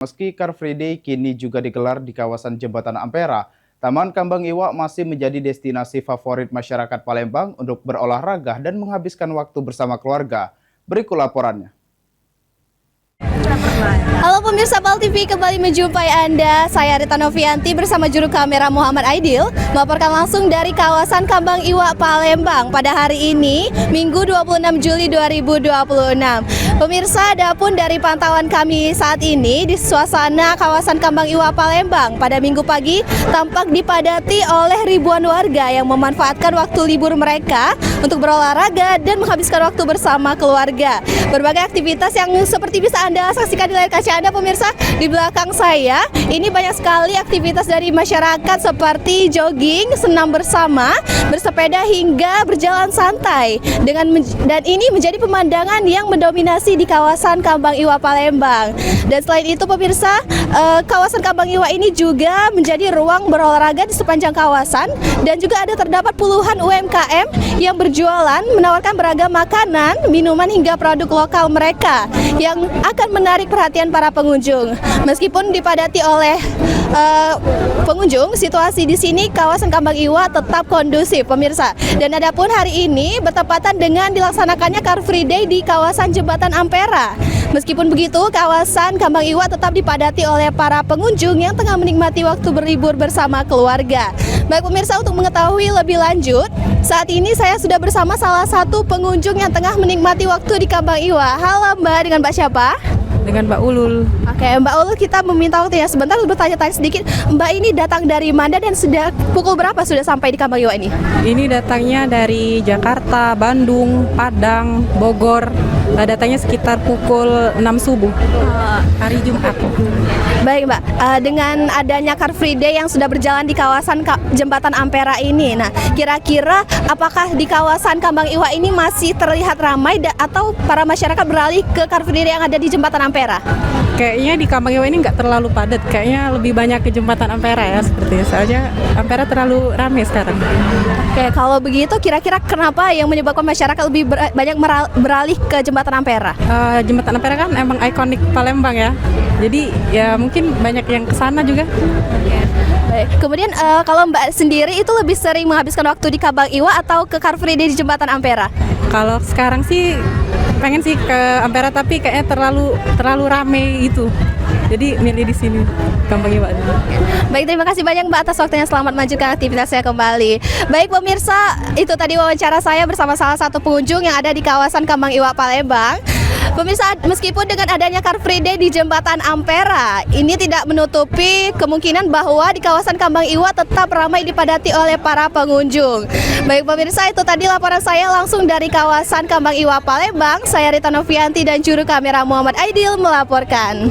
Meski Car Free Day kini juga digelar di kawasan Jembatan Ampera, Taman Kambang Iwa masih menjadi destinasi favorit masyarakat Palembang untuk berolahraga dan menghabiskan waktu bersama keluarga. Berikut laporannya. Halo pemirsa PAL TV, kembali menjumpai Anda. Saya Rita Novianti bersama juru kamera Muhammad Aidil melaporkan langsung dari kawasan Kambang Iwa, Palembang pada hari ini, Minggu 26 Juli 2026. Pemirsa, adapun dari pantauan kami saat ini di suasana kawasan Kambang Iwa, Palembang pada Minggu pagi tampak dipadati oleh ribuan warga yang memanfaatkan waktu libur mereka untuk berolahraga dan menghabiskan waktu bersama keluarga. Berbagai aktivitas yang seperti bisa Anda saksikan di layar kaca Anda pemirsa di belakang saya, ini banyak sekali aktivitas dari masyarakat seperti jogging, senam bersama, bersepeda hingga berjalan santai dan ini menjadi pemandangan yang mendominasi di kawasan Kambang Iwa, Palembang. Dan selain itu pemirsa, kawasan Kambang Iwa ini juga menjadi ruang berolahraga di sepanjang kawasan dan juga ada terdapat puluhan UMKM yang berjualan menawarkan beragam makanan, minuman hingga produk lokal mereka yang akan menarik perhatian para pengunjung. Meskipun dipadati oleh pengunjung, situasi di sini kawasan Kambang Iwa tetap kondusif pemirsa. Dan adapun hari ini bertepatan dengan dilaksanakannya Car Free Day di kawasan Jembatan Ampera. Meskipun begitu, kawasan Kambang Iwa tetap dipadati oleh para pengunjung yang tengah menikmati waktu berlibur bersama keluarga. Baik pemirsa, untuk mengetahui lebih lanjut, saat ini saya sudah bersama salah satu pengunjung yang tengah menikmati waktu di Kambang Iwa. Halo Mbak, dengan Mbak siapa? Dengan Mbak Ulul. Oke, Mbak Ulul, kita meminta waktunya sebentar bertanya-tanya sedikit. Mbak ini datang dari mana dan sudah pukul berapa sudah sampai di Kambang Iwa ini? Ini datangnya dari Jakarta, Bandung, Padang, Bogor. Datangnya sekitar pukul 6 subuh hari Jumat. Baik Mbak, dengan adanya Car Free Day yang sudah berjalan di kawasan Jembatan Ampera ini, nah kira-kira apakah di kawasan Kambang Iwa ini masih terlihat ramai atau para masyarakat beralih ke Car Free Day yang ada di Jembatan Ampera? Kayaknya di Kambang Iwa ini nggak terlalu padat, kayaknya lebih banyak ke Jembatan Ampera ya sepertinya. Soalnya Ampera terlalu ramai sekarang. Oke, kalau begitu kira-kira kenapa yang menyebabkan masyarakat lebih banyak beralih ke Jembatan Ampera? Jembatan Ampera kan emang ikonik Palembang ya. Jadi ya mungkin banyak yang ke sana juga. Baik. Kemudian kalau Mbak sendiri itu lebih sering menghabiskan waktu di Kambang Iwa atau ke Car Free Day di Jembatan Ampera? Kalau sekarang sih pengen sih ke Ampera tapi kayaknya terlalu rame itu. Jadi milih di sini Kambang Iwa. Baik, terima kasih banyak Mbak atas waktunya. Selamat melanjutkan aktivitasnya kembali. Baik pemirsa, itu tadi wawancara saya bersama salah satu pengunjung yang ada di kawasan Kambang Iwa, Palembang. Pemirsa, meskipun dengan adanya Car Free Day di Jembatan Ampera, ini tidak menutupi kemungkinan bahwa di kawasan Kambang Iwa tetap ramai dipadati oleh para pengunjung. Baik pemirsa, itu tadi laporan saya langsung dari kawasan Kambang Iwa, Palembang. Saya Rita Novianti dan juru kamera Muhammad Aidil melaporkan.